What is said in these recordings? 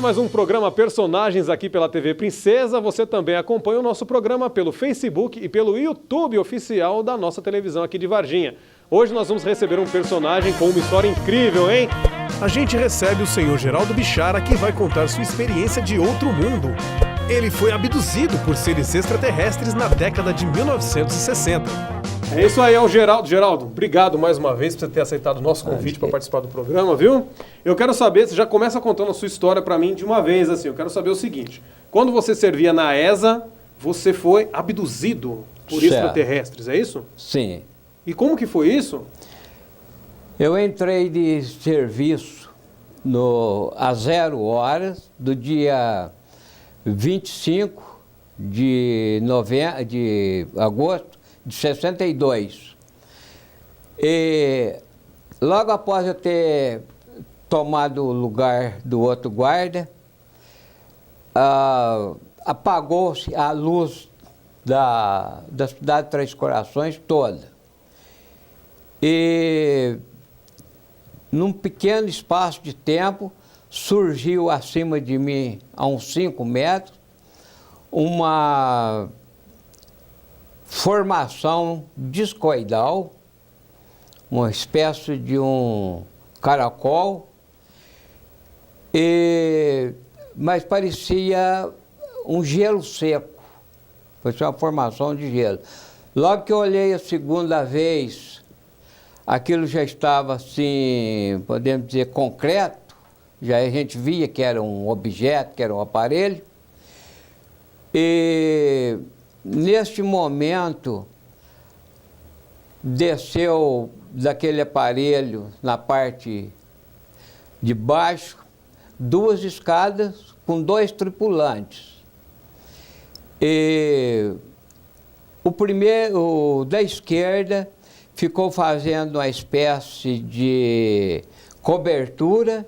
ar mais um programa Personagens aqui pela TV Princesa. Você também acompanha o nosso programa pelo Facebook e pelo YouTube oficial da nossa televisão aqui de Varginha. Hoje nós vamos receber um personagem com uma história incrível, hein? A gente recebe o senhor Geraldo Bichara, que vai contar sua experiência de outro mundo. Ele foi abduzido por seres extraterrestres na década de 1960. É isso aí, é o Geraldo. Geraldo, obrigado mais uma vez por você ter aceitado o nosso convite para participar do programa, viu? Eu quero saber, você já começa contando a sua história para mim de uma vez, assim. Eu quero saber o seguinte: quando você servia na ESA, você foi abduzido por extraterrestres, é isso? Sim. E como que foi isso? Eu entrei de serviço às 0 horas do dia 25 de agosto de 62. E logo após eu ter tomado o lugar do outro guarda, apagou-se a luz da cidade de Três Corações toda. E num pequeno espaço de tempo surgiu acima de mim, a uns 5 metros, uma formação discoidal, uma espécie de um caracol, mas parecia um gelo seco, parecia uma formação de gelo. Logo que eu olhei a segunda vez, aquilo já estava assim, podemos dizer, concreto, já a gente via que era um objeto, que era um aparelho, e neste momento, desceu daquele aparelho, na parte de baixo, 2 escadas com 2 tripulantes. E o primeiro, da esquerda, ficou fazendo uma espécie de cobertura,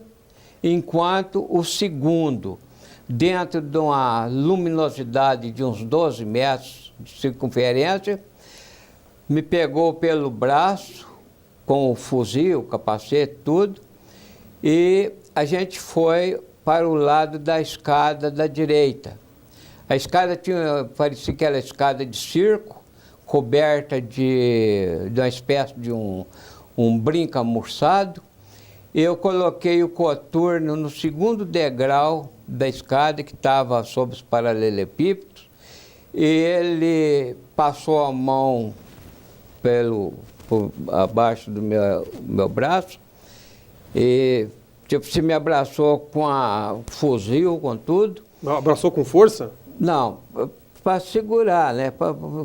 enquanto o segundo, dentro de uma luminosidade de uns 12 metros de circunferência, me pegou pelo braço, com o fuzil, o capacete, tudo, e a gente foi para o lado da escada da direita. A escada parecia que era escada de circo, coberta de uma espécie de um brinco amurçado. Eu coloquei o coturno no segundo degrau da escada, que estava sob os paralelepípedos, e ele passou a mão por abaixo do meu braço, e tipo, se me abraçou com fuzil, com tudo. Abraçou com força? Não, para segurar, né?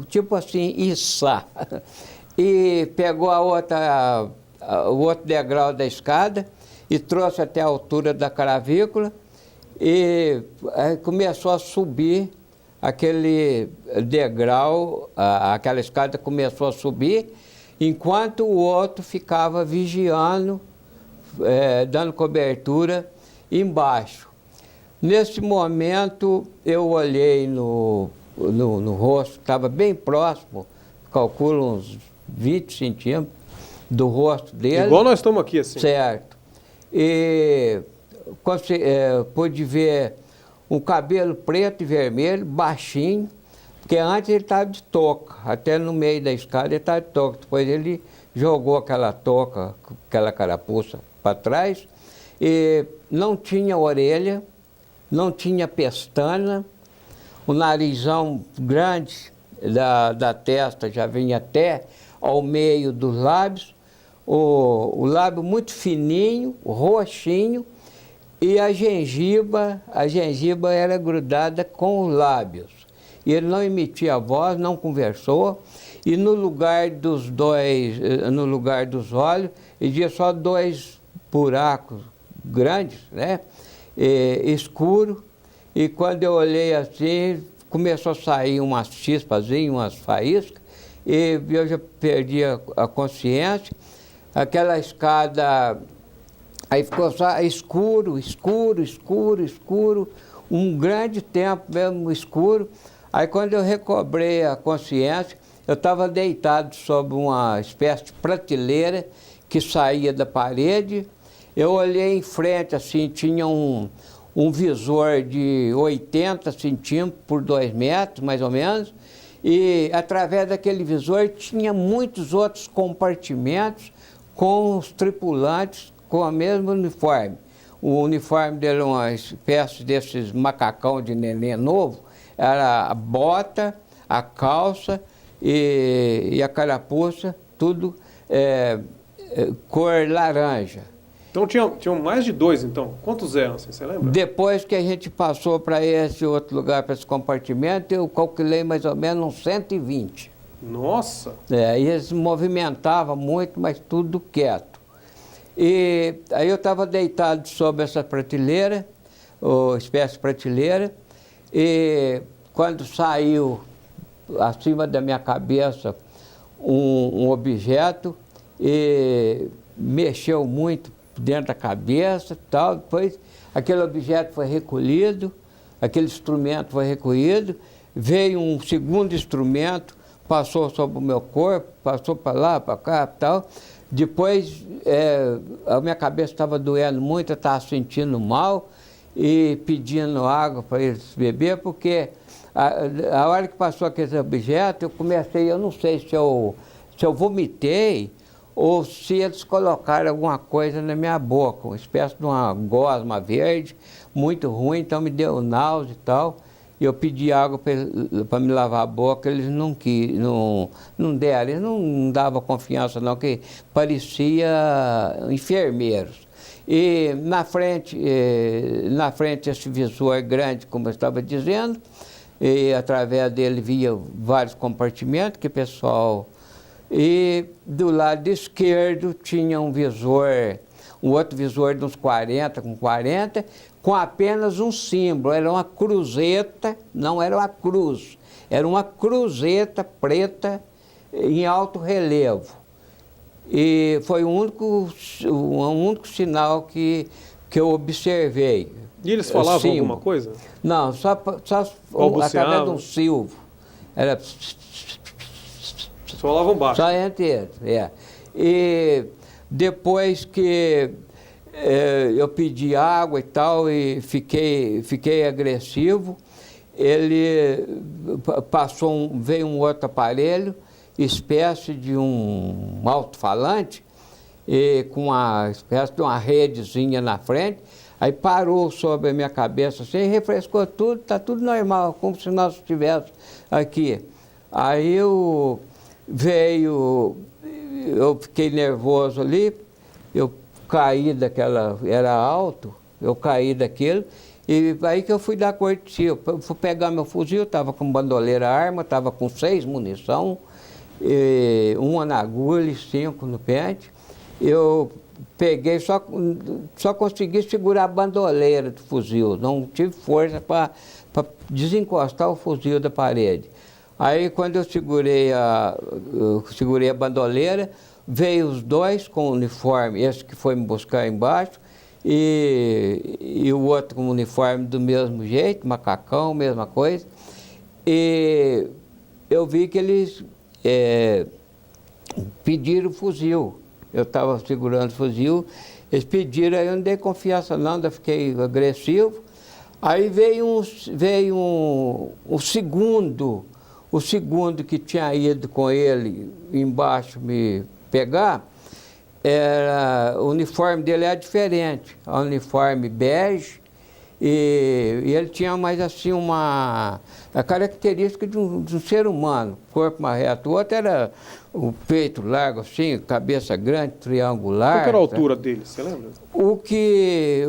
Tipo assim, içar. E pegou o outro degrau da escada e trouxe até a altura da cravícula e começou a subir aquele degrau, aquela escada começou a subir, enquanto o outro ficava vigiando, dando cobertura embaixo. Nesse momento, eu olhei no rosto, estava bem próximo, calculo uns 20 centímetros do rosto dele. Igual nós estamos aqui, assim. Certo. E pude ver um cabelo preto e vermelho, baixinho, porque antes ele estava de touca, até no meio da escada ele estava de touca. Depois ele jogou aquela touca, aquela carapuça para trás, e não tinha orelha, não tinha pestana, o narizão grande da testa já vinha até ao meio dos lábios, o lábio muito fininho, roxinho, e a gengiva era grudada com os lábios. E ele não emitia voz, não conversou, e no lugar dos olhos, ele tinha só 2 buracos grandes, né? Escuro, e quando eu olhei assim, começou a sair umas chispazinhas, umas faíscas, e eu já perdi a consciência. Aquela escada, aí ficou só escuro, um grande tempo mesmo escuro. Aí quando eu recobrei a consciência, eu estava deitado sobre uma espécie de prateleira que saía da parede. Eu olhei em frente, assim, tinha um um visor de 80 centímetros por 2 metros, mais ou menos, e através daquele visor tinha muitos outros compartimentos com os tripulantes com o mesmo uniforme. O uniforme dele era uma espécie desses macacão de neném novo, era a bota, a calça e a carapuça, tudo cor laranja. Então tinham mais de 2, então. Quantos eram, assim, você lembra? Depois que a gente passou para esse outro lugar, para esse compartimento, eu calculei mais ou menos uns 120. Nossa! E eles movimentavam muito, mas tudo quieto. E aí eu estava deitado sobre essa prateleira, ou espécie de prateleira, e quando saiu acima da minha cabeça um objeto, e mexeu muito dentro da cabeça e tal. Depois aquele objeto foi recolhido, aquele instrumento foi recolhido, veio um segundo instrumento, passou sobre o meu corpo, passou para lá, para cá e tal. Depois a minha cabeça estava doendo muito, eu estava sentindo mal e pedindo água para eles beber, porque a hora que passou aquele objeto, eu comecei, eu não sei se eu vomitei, ou se eles colocaram alguma coisa na minha boca, uma espécie de uma gosma verde, muito ruim, então me deu náusea e tal. E eu pedi água para me lavar a boca, eles não deram, eles não davam confiança não, que parecia enfermeiros. E na frente esse visor grande, como eu estava dizendo, e através dele via vários compartimentos que o pessoal... E do lado esquerdo tinha um outro visor de uns 40, com apenas um símbolo. Era uma cruzeta, não era uma cruz, era uma cruzeta preta em alto relevo. E foi o único sinal que eu observei. E eles falavam alguma coisa? Não, só através de um silvo. Era... Só falavam baixo. Só entre eles, E depois que eu pedi água e tal, e fiquei agressivo, veio um outro aparelho, espécie de um alto-falante, com uma espécie de uma redezinha na frente, aí parou sobre a minha cabeça assim, refrescou tudo, está tudo normal, como se nós estivéssemos aqui. Aí eu fiquei nervoso ali, eu caí era alto, eu caí daquilo, e aí que eu fui dar cortesia, eu fui pegar meu fuzil, estava com bandoleira arma, estava com 6 munição, uma na agulha e 5 no pente. Eu peguei, só consegui segurar a bandoleira do fuzil, não tive força para desencostar o fuzil da parede. Aí, quando eu segurei a bandoleira, veio os dois com o uniforme, esse que foi me buscar embaixo, e o outro com o uniforme do mesmo jeito, macacão, mesma coisa. E eu vi que eles pediram o fuzil. Eu estava segurando o fuzil, eles pediram, aí eu não dei confiança não, ainda fiquei agressivo. Aí veio o segundo que tinha ido com ele embaixo me pegar, o uniforme dele era diferente, o uniforme bege, e ele tinha mais assim a característica de um ser humano, corpo mais reto. O outro era o peito largo assim, cabeça grande, triangular. Qual que era a altura dele, você lembra? O que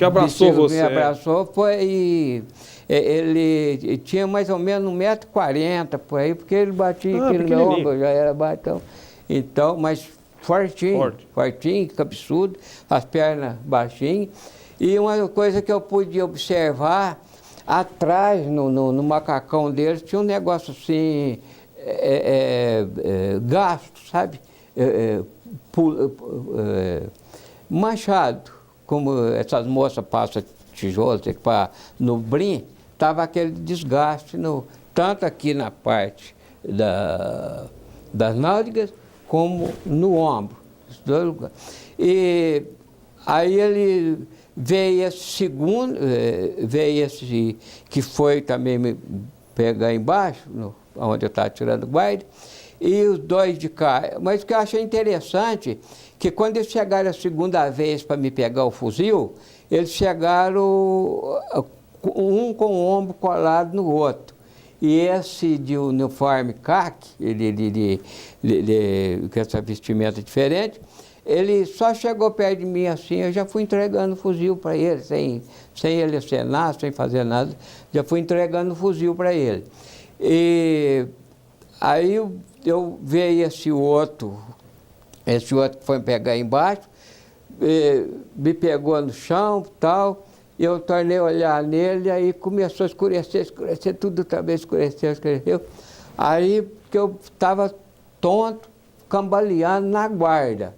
abraçou você? Me abraçou foi... Ele tinha mais ou menos 1,40 m por aí, porque ele batia aqui no meu ombro, já era baixo. Então, mas fortinho, cabeçudo, as pernas baixinhas. E uma coisa que eu pude observar, atrás, no macacão dele, tinha um negócio assim, gasto, sabe? Manchado, como essas moças passam tijolo no brim, estava aquele desgaste, tanto aqui na parte das nádegas, como no ombro. E Aí ele veio esse segundo, veio esse que foi também me pegar embaixo, onde eu estava tirando guarda, e os dois de cá. Mas o que eu achei interessante, que quando eles chegaram a segunda vez para me pegar o fuzil, eles chegaram um com o ombro colado no outro. E esse de uniforme caque, com essa vestimenta diferente, ele só chegou perto de mim assim, eu já fui entregando o fuzil para ele, sem ele acenar, sem fazer nada, já fui entregando o fuzil para ele. E aí eu veio esse outro que foi pegar embaixo, me pegou no chão e tal, eu tornei a olhar nele, aí começou a escurecer, tudo também escureceu. Aí que eu estava tonto, cambaleando na guarda.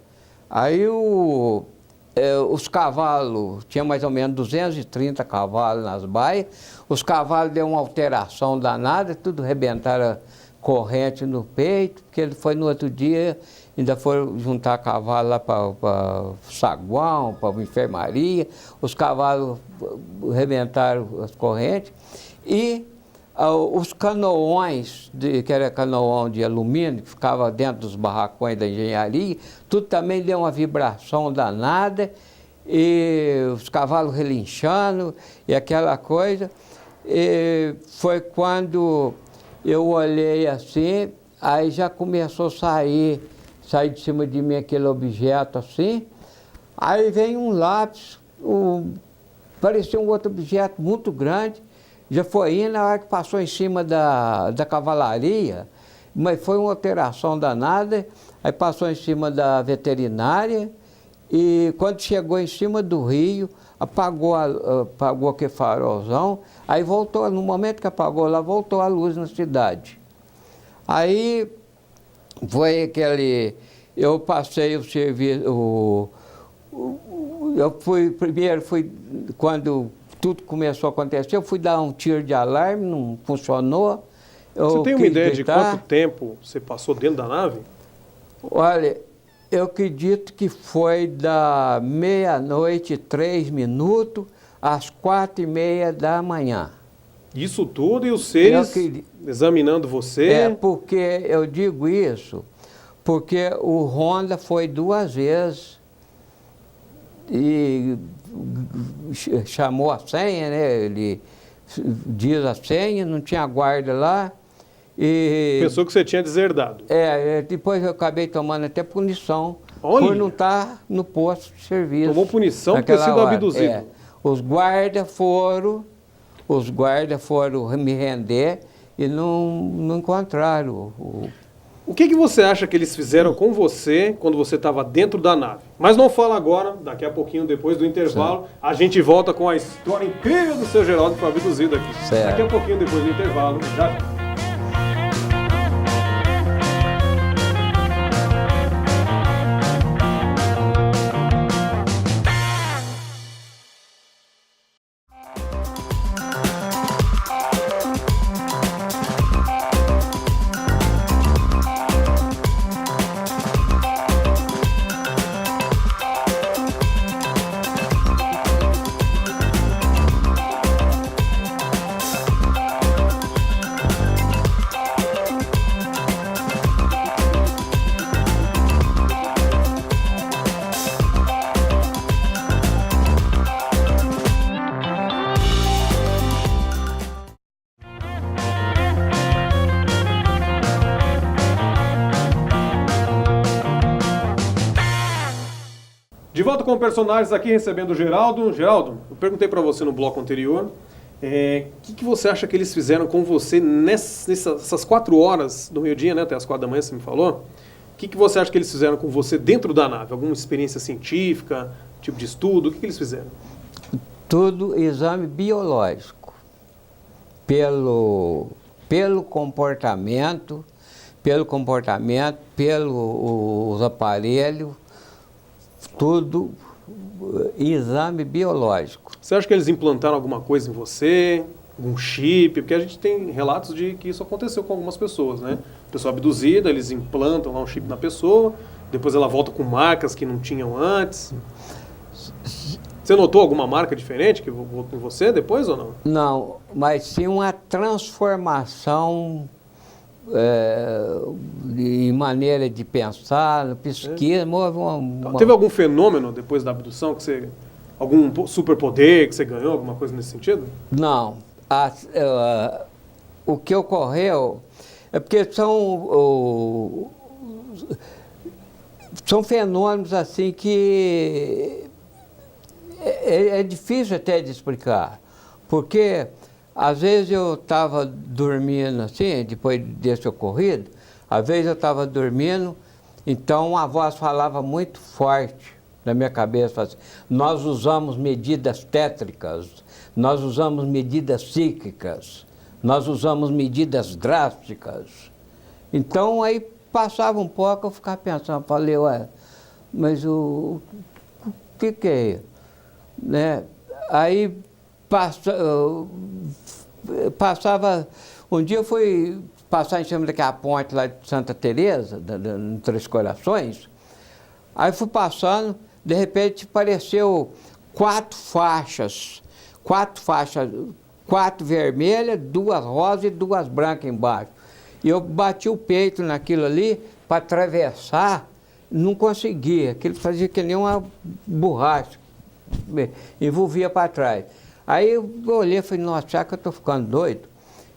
Aí os cavalos, tinha mais ou menos 230 cavalos nas baias, os cavalos deu uma alteração danada, tudo rebentaram corrente no peito, porque ele foi no outro dia, ainda foram juntar cavalo lá para saguão, para a enfermaria, os cavalos rebentaram as correntes, e os canoões, que era canoão de alumínio, que ficava dentro dos barracões da engenharia, tudo também deu uma vibração danada, e os cavalos relinchando, e aquela coisa. E foi quando eu olhei assim, aí já começou a sair de cima de mim aquele objeto assim, aí vem um lápis, parecia um outro objeto muito grande, já foi indo, na hora que passou em cima da cavalaria, mas foi uma alteração danada, aí passou em cima da veterinária, e quando chegou em cima do rio, apagou aquele farolzão, aí voltou, no momento que apagou lá, voltou a luz na cidade. Aí foi eu passei o serviço, primeiro quando tudo começou a acontecer, eu fui dar um tiro de alarme, não funcionou. Você tem uma ideia de quanto tempo você passou dentro da nave? Olha, eu acredito que foi da 00:03 às 4:30 da manhã. Isso tudo e os seres examinando você? Porque eu digo isso, porque o Honda foi 2 vezes e chamou a senha, né? Ele diz a senha, não tinha guarda lá. E pensou que você tinha deserdado. Depois eu acabei tomando até punição. Olha. Por não estar no posto de serviço. Tomou punição por ter sido abduzido. Os guardas foram me render e não encontraram. O que você acha que eles fizeram com você quando você estava dentro da nave? Mas não fala agora, daqui a pouquinho, depois do intervalo, a gente volta com a história incrível do seu Geraldo que foi abduzido aqui. Certo. Daqui a pouquinho, depois do intervalo, já. De volta com personagens aqui, recebendo o Geraldo. Geraldo, eu perguntei para você no bloco anterior, o que você acha que eles fizeram com você nessas 4 horas do meio-dia, né, até as 4 da manhã, você me falou? O que você acha que eles fizeram com você dentro da nave? Alguma experiência científica, tipo de estudo? O que eles fizeram? Tudo exame biológico. Pelo comportamento, pelos aparelhos, tudo exame biológico. Você acha que eles implantaram alguma coisa em você? Algum chip? Porque a gente tem relatos de que isso aconteceu com algumas pessoas, né? Pessoa abduzida, eles implantam lá um chip na pessoa, depois ela volta com marcas que não tinham antes. Você notou alguma marca diferente em você depois ou não? Não, mas sim uma transformação em maneira de pensar, pesquisa. Teve algum fenômeno depois da abdução que você... Algum superpoder que você ganhou, alguma coisa nesse sentido? Não. O que ocorreu é porque são fenômenos assim que é difícil até de explicar. Porque às vezes eu estava dormindo assim, depois desse ocorrido, às vezes eu estava dormindo, então a voz falava muito forte na minha cabeça, assim, nós usamos medidas tétricas, nós usamos medidas psíquicas, nós usamos medidas drásticas. Então aí passava um pouco, eu ficava pensando, falei, ué, mas o que é isso? Né? Aí passava, um dia eu fui passar em cima daquela ponte lá de Santa Teresa, no Três Corações, aí fui passando, de repente apareceu quatro faixas, quatro vermelhas, 2 rosas e 2 brancas embaixo. E eu bati o peito naquilo ali para atravessar, não conseguia, aquilo fazia que nem uma borracha, envolvia para trás. Aí eu olhei e falei, nossa, será que eu estou ficando doido?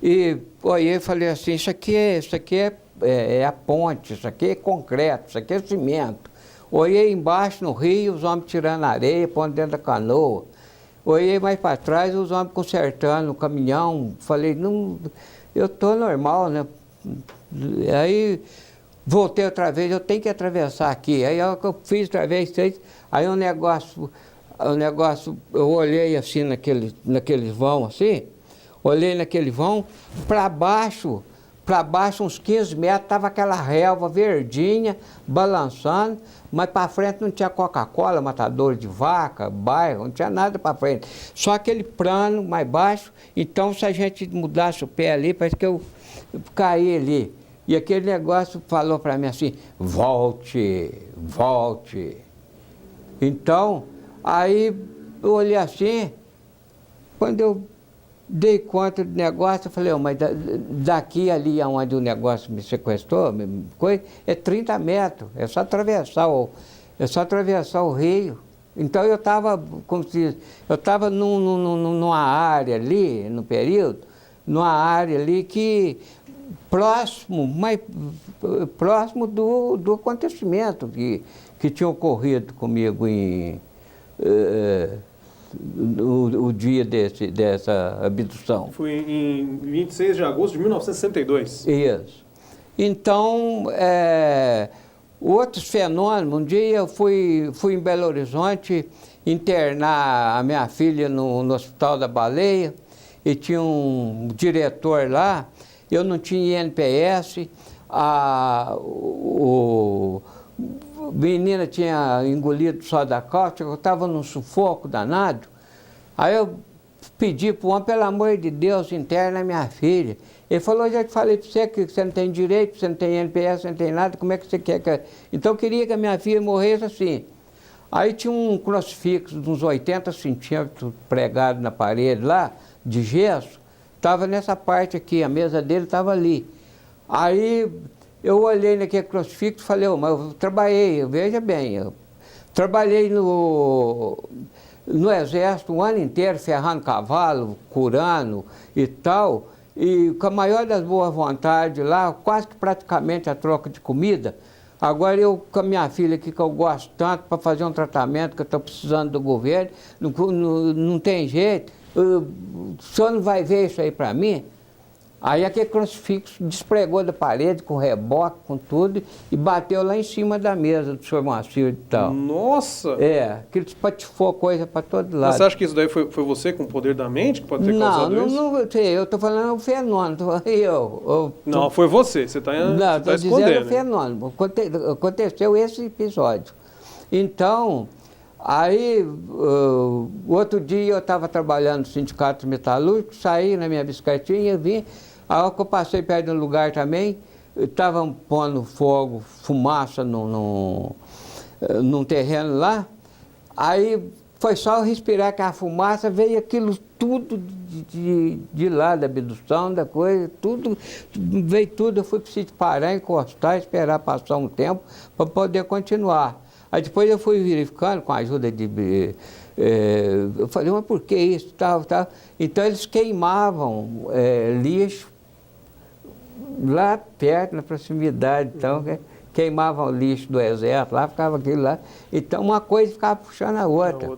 E olhei e falei assim, isso aqui é a ponte, isso aqui é concreto, isso aqui é cimento. Olhei embaixo no rio, os homens tirando areia, pondo dentro da canoa. Olhei mais para trás, os homens consertando o caminhão. Falei, não, eu estou normal, né? Aí voltei outra vez, eu tenho que atravessar aqui. Aí eu fiz outra vez, aí o negócio, eu olhei assim naqueles vão assim, olhei naquele vão, para baixo uns 15 metros, estava aquela relva verdinha, balançando, mas para frente não tinha Coca-Cola, matador de vaca, bairro, não tinha nada para frente. Só aquele plano mais baixo, então se a gente mudasse o pé ali, parece que eu caí ali. E aquele negócio falou para mim assim, volte, volte. Então, aí eu olhei assim, quando eu dei conta do negócio, eu falei, mas daqui ali aonde o negócio me sequestrou, é 30 metros, é só atravessar o rio. Então eu estava, numa área ali, no período, numa área ali que próximo do acontecimento que tinha ocorrido comigo o dia dessa abdução. Foi em 26 de agosto de 1962. Isso. Então, outros fenômenos, um dia eu fui em Belo Horizonte internar a minha filha no Hospital da Baleia, e tinha um diretor lá, eu não tinha INPS, a menina tinha engolido soda cáustica, eu estava num sufoco danado. Aí eu pedi para o homem, pelo amor de Deus, interna minha filha. Ele falou, já te falei para você que você não tem direito, você não tem INPS, você não tem nada, como é que você quer que... Então eu queria que a minha filha morresse assim. Aí tinha um crucifixo de uns 80 centímetros pregado na parede lá, de gesso, estava nessa parte aqui, a mesa dele estava ali. Aí eu olhei naquele crucifixo e falei, mas eu trabalhei, veja bem, eu trabalhei no exército o ano inteiro, ferrando cavalo, curando e tal, e com a maior das boas vontades lá, quase que praticamente a troca de comida. Agora eu, com a minha filha aqui, que eu gosto tanto, para fazer um tratamento que eu estou precisando do governo, não tem jeito, o senhor não vai ver isso aí para mim? Aí aquele crucifixo despregou da parede, com reboque, com tudo, e bateu lá em cima da mesa do senhor Moacir e tal. Nossa! Aquele espatifou coisa para todo lado. Mas você acha que isso daí foi você com o poder da mente que pode ter causado isso? Não, eu estou falando o fenômeno. Não, foi você está não, estou escondendo. dizendo o fenômeno. Aconteceu esse episódio. Então, aí, outro dia eu estava trabalhando no sindicato metalúrgico, saí na minha bicicletinha, vim, a hora que eu passei perto de um lugar também, estavam pondo fogo, fumaça num terreno lá, aí foi só eu respirar aquela fumaça, veio aquilo tudo de lá, da abdução, da coisa, tudo, veio tudo. Eu fui preciso parar, encostar, esperar passar um tempo para poder continuar. Aí depois eu fui verificando com a ajuda de... eu falei, mas por que isso, tal. Então eles queimavam lixo lá perto, na proximidade, então, queimavam o lixo do exército, lá ficava aquilo lá. Então uma coisa ficava puxando a outra.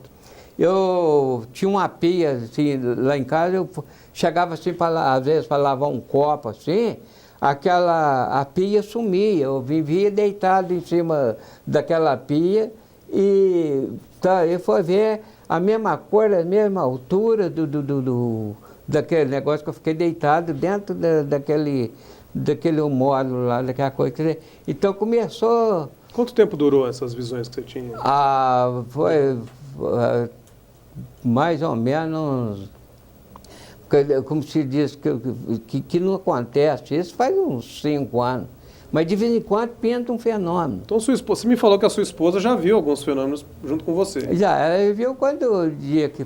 Eu tinha uma pia, assim, lá em casa, eu chegava assim, às vezes, para lavar um copo, assim, a pia sumia. Eu vivia deitado em cima daquela pia e eu fui ver a mesma cor, a mesma altura daquele negócio que eu fiquei deitado dentro daquele módulo lá, daquela coisa. Então começou... Quanto tempo durou essas visões que você tinha? Foi mais ou menos, como se diz, que não acontece. Isso faz uns 5 anos. Mas de vez em quando pinta um fenômeno. Então sua esposa, você me falou que a sua esposa já viu alguns fenômenos junto com você. Já, ela viu quando o dia que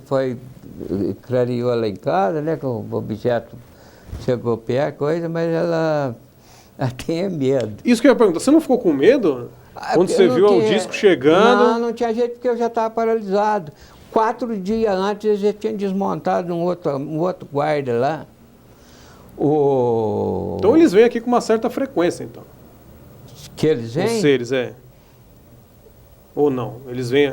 clareou lá em casa, né, que o objeto chegou perto, coisa, mas ela tinha medo. Isso que eu ia perguntar, você não ficou com medo? Quando você viu o disco chegando? Não tinha jeito, porque eu já estava paralisado. 4 dias antes eu já tinha desmontado um outro guarda lá. Então eles vêm aqui com uma certa frequência, então. Que eles vêm? Os seres, Ou não? Eles vêm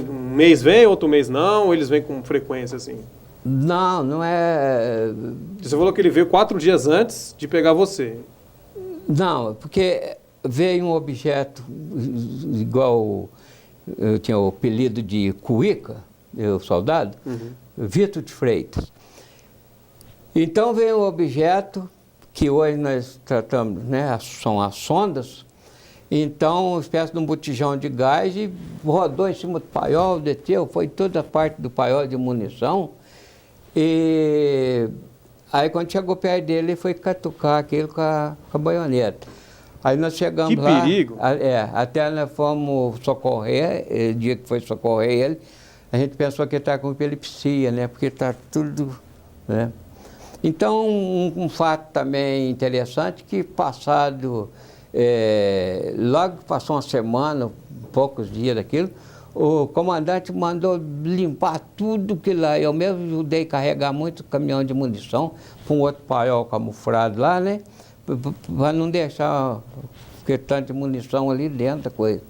um mês vem, outro mês não, ou eles vêm com frequência, assim? Não é... Você falou que ele veio 4 dias antes de pegar você. Não, porque veio um objeto igual... Eu tinha o apelido de Cuíca, o soldado, Vitor de Freitas. Então veio um objeto que hoje nós tratamos, né, são as sondas. Então, uma espécie de um botijão de gás e rodou em cima do paiol, desceu, foi toda a parte do paiol de munição. E aí quando chegou perto dele, ele foi catucar aquilo com a baioneta. Aí nós chegamos lá. Que perigo! Até nós fomos socorrer, o dia que foi socorrer ele, a gente pensou que ele estava com epilepsia, né? Porque está tudo, né? Então, um fato também interessante, que passado, logo que passou uma semana, poucos dias daquilo, o comandante mandou limpar tudo que lá. Eu mesmo ajudei a carregar muito caminhão de munição para um outro paiol camuflado lá, né? Para não deixar tanto de munição ali dentro da coisa.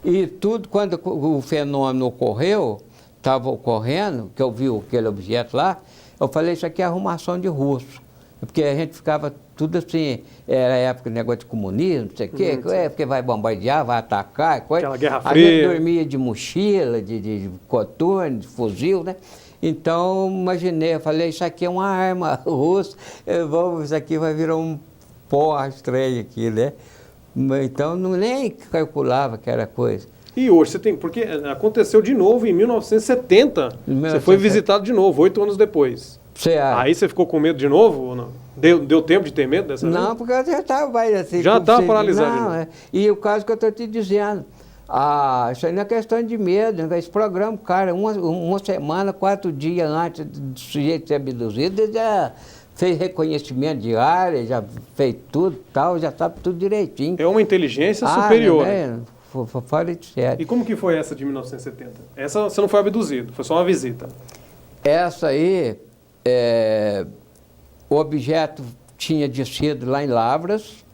E tudo, quando o fenômeno ocorreu, estava ocorrendo, que eu vi aquele objeto lá, eu falei, isso aqui é arrumação de russo. Porque a gente ficava tudo assim, era época de negócio de comunismo, não sei o quê, porque vai bombardear, vai atacar, coisa. Aquela Guerra Fria. A gente dormia de mochila, de coturno, de fuzil, né? Então, imaginei, eu falei, isso aqui é uma arma russa, isso aqui vai virar um pó estranho aqui, né? Então, nem calculava que era coisa. E hoje você tem, porque aconteceu de novo em 1970, você foi visitado de novo, 8 anos depois. Aí você ficou com medo de novo ou não? Deu tempo de ter medo dessa vez? Não, porque eu já estava assim. Já estava paralisado. Não, E o caso que eu estou te dizendo, isso aí não é questão de medo, esse programa, cara, uma semana, 4 dias antes do sujeito ser abduzido, ele já fez reconhecimento de área, já fez tudo, tal, já sabe tudo direitinho. É uma inteligência superior. Fora de sério. E como que foi essa de 1970? Essa você não foi abduzido, foi só uma visita. Essa aí, o objeto tinha descido lá em Lavras.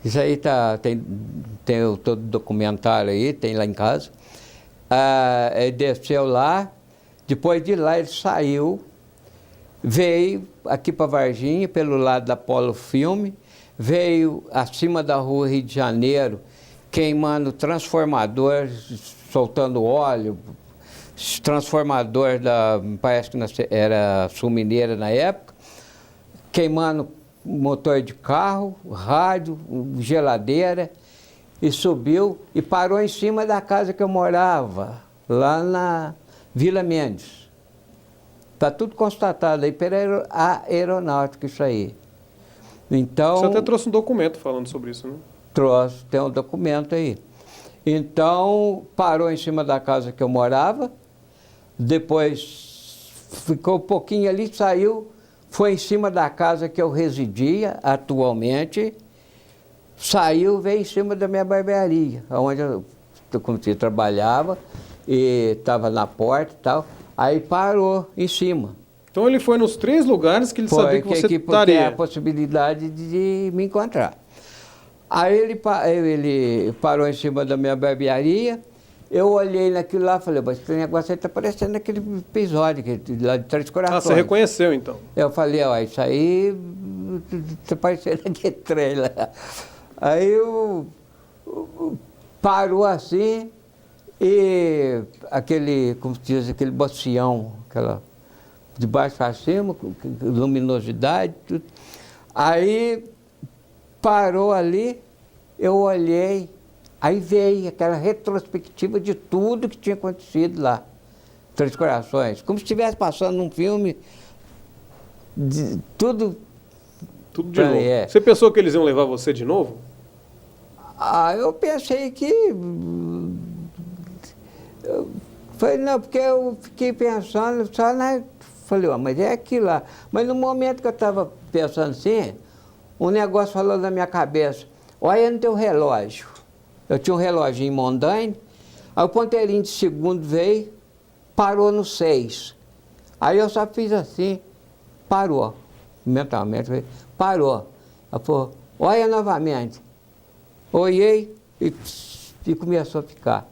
Isso aí tem todo o documentário aí, tem lá em casa. Ele desceu lá, depois de lá ele saiu, veio aqui para Varginha, pelo lado da Polo Filme, veio acima da rua Rio de Janeiro, queimando transformador, soltando óleo, transformador parece que era Sul Mineira na época, queimando motor de carro, rádio, geladeira, e subiu e parou em cima da casa que eu morava, lá na Vila Mendes. Está tudo constatado aí pela aeronáutica isso aí. Então, você até trouxe um documento falando sobre isso, né? Trouxe, tem um documento aí. Então, parou em cima da casa que eu morava, depois ficou um pouquinho ali, saiu, foi em cima da casa que eu residia atualmente, saiu, veio em cima da minha barbearia, onde eu trabalhava, e estava na porta e tal, aí parou em cima. Então ele foi nos 3 lugares que ele sabia que você porque estaria. a possibilidade de me encontrar. Aí ele parou em cima da minha barbearia, eu olhei naquilo lá e falei, mas esse negócio aí está parecendo aquele episódio lá de Três Corações. Ah, você reconheceu então? Eu falei, ó, isso aí está parecendo aquele trem lá. Aí parou assim e aquele, como se diz, aquele bocião, aquela de baixo para cima, com luminosidade, tudo. Aí parou ali, eu olhei, aí veio aquela retrospectiva de tudo que tinha acontecido lá, Três Corações, como se estivesse passando um filme, tudo de novo. Você pensou que eles iam levar você de novo? Eu pensei que... não, porque eu fiquei pensando só na... Falei, mas é aquilo lá. Mas no momento que eu estava pensando assim, um negócio falou na minha cabeça, olha no teu relógio. Eu tinha um reloginho Mondaine, aí o ponteirinho de segundo veio, parou no 6. Aí eu só fiz assim, parou. Mentalmente, parou. Ela falou, olha novamente. Olhei e começou a ficar.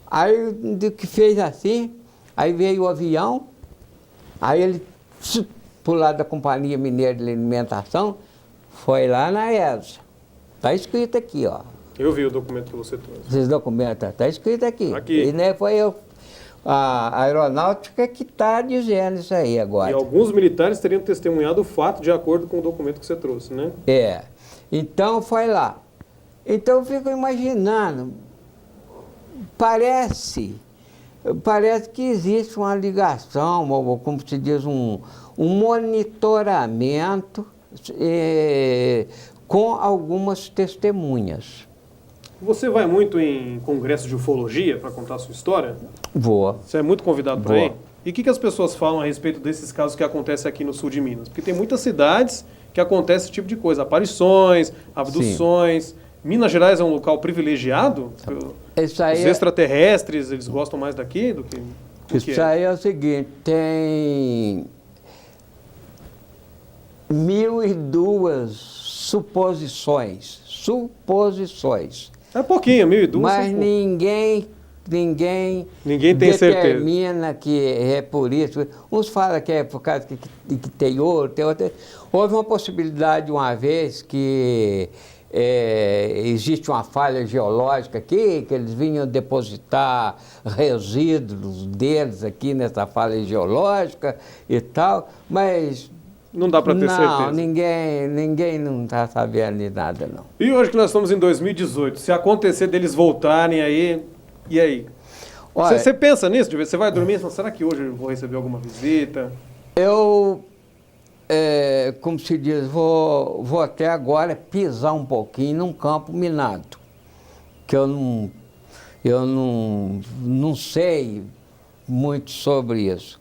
Aí, do que fez assim, aí veio o avião, aí ele pro lado da Companhia Mineira de Alimentação, foi lá na ESA. Está escrito aqui, ó. Eu vi o documento que você trouxe. Esses documentos, está escrito aqui. Aqui. E né, foi a aeronáutica que está dizendo isso aí agora. E alguns militares teriam testemunhado o fato de acordo com o documento que você trouxe, né? É. Então foi lá. Então eu fico imaginando, parece que existe uma ligação, ou como se diz, um monitoramento com algumas testemunhas. Você vai muito em congressos de ufologia para contar a sua história? Vou. Você é muito convidado para ir? E o que as pessoas falam a respeito desses casos que acontecem aqui no sul de Minas? Porque tem muitas cidades que acontece esse tipo de coisa, aparições, abduções. Sim. Minas Gerais é um local privilegiado? Isso aí Os extraterrestres, eles gostam mais daqui do que... Isso aí é o seguinte, tem 1.002 suposições. É pouquinho, 1.002. Mas ninguém tem determina certeza que é por isso. Uns falam que é por causa que tem outro, tem outro. Houve uma possibilidade uma vez que existe uma falha geológica aqui, que eles vinham depositar resíduos deles aqui nessa falha geológica e tal, mas... Não dá para ter certeza. Não, ninguém não está sabendo de nada, não. E hoje que nós estamos em 2018, se acontecer deles voltarem aí, e aí? Você pensa nisso? Você vai dormir e fala, será que hoje eu vou receber alguma visita? Eu, como se diz, vou até agora pisar um pouquinho num campo minado, que eu não sei muito sobre isso.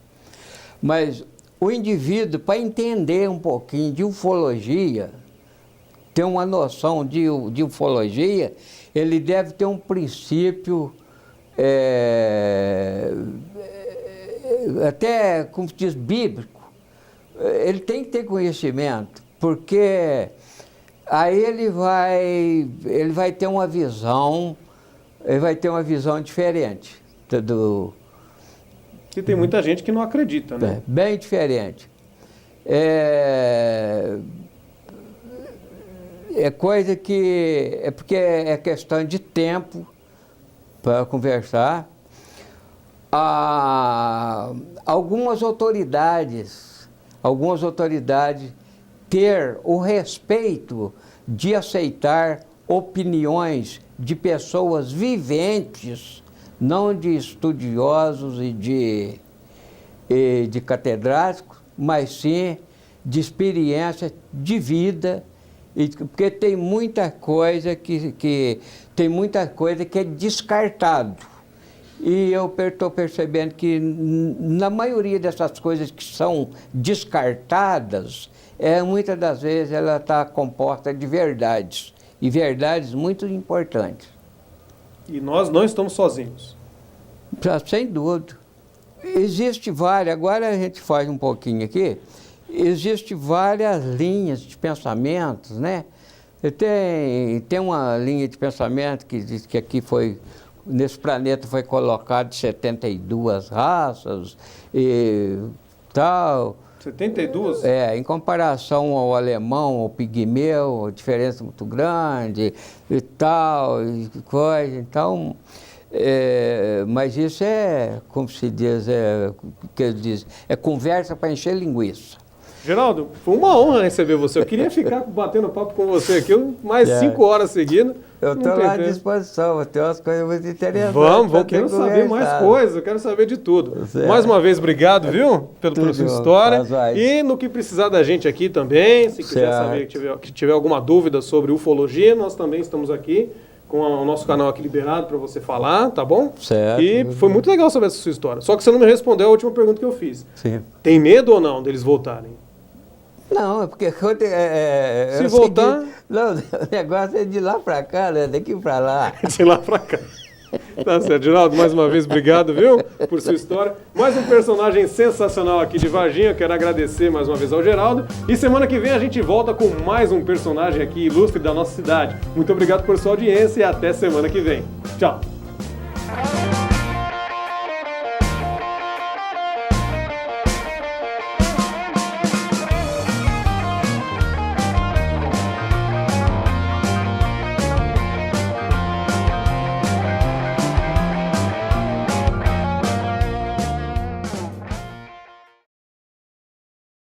Mas o indivíduo, para entender um pouquinho de ufologia, ter uma noção de ufologia, ele deve ter um princípio, até, como se diz, bíblico. Ele tem que ter conhecimento, porque aí ele vai ter uma visão, diferente E tem muita gente que não acredita, né? Bem diferente. É coisa que... É porque é questão de tempo para conversar. Algumas autoridades ter o respeito de aceitar opiniões de pessoas viventes, não de estudiosos e de catedráticos, mas sim de experiência de vida, porque tem muita coisa que é descartado E eu estou percebendo que na maioria dessas coisas que são descartadas, muitas das vezes ela está composta de verdades, e verdades muito importantes. E nós não estamos sozinhos. Sem dúvida. Existe várias, agora a gente faz um pouquinho aqui, existe várias linhas de pensamentos, né? Tem uma linha de pensamento que diz que aqui nesse planeta foi colocado 72 raças e tal. 72? Em comparação ao alemão, ao pigmeu, a diferença muito grande e tal, e coisa. Então, mas isso como se diz, é conversa para encher linguiça. Geraldo, foi uma honra receber você. Eu queria ficar batendo papo com você aqui mais 5 horas seguidas. Eu estou lá à disposição, tem umas coisas muito interessantes. Vamos, quero saber mais coisas, eu quero saber de tudo. Mais uma vez, obrigado, viu, pela sua história. E no que precisar da gente aqui também, se quiser saber, que tiver alguma dúvida sobre ufologia, nós também estamos aqui com o nosso canal aqui liberado para você falar, tá bom? Certo. E foi muito legal saber essa sua história. Só que você não me respondeu a última pergunta que eu fiz. Sim. Tem medo ou não deles voltarem? Não, é porque se voltar... Não, o negócio é de lá para cá, né? Daqui para lá. De lá para cá. Tá certo, Geraldo, mais uma vez, obrigado, viu, por sua história. Mais um personagem sensacional aqui de Varginha, eu quero agradecer mais uma vez ao Geraldo. E semana que vem a gente volta com mais um personagem aqui ilustre da nossa cidade. Muito obrigado por sua audiência e até semana que vem. Tchau.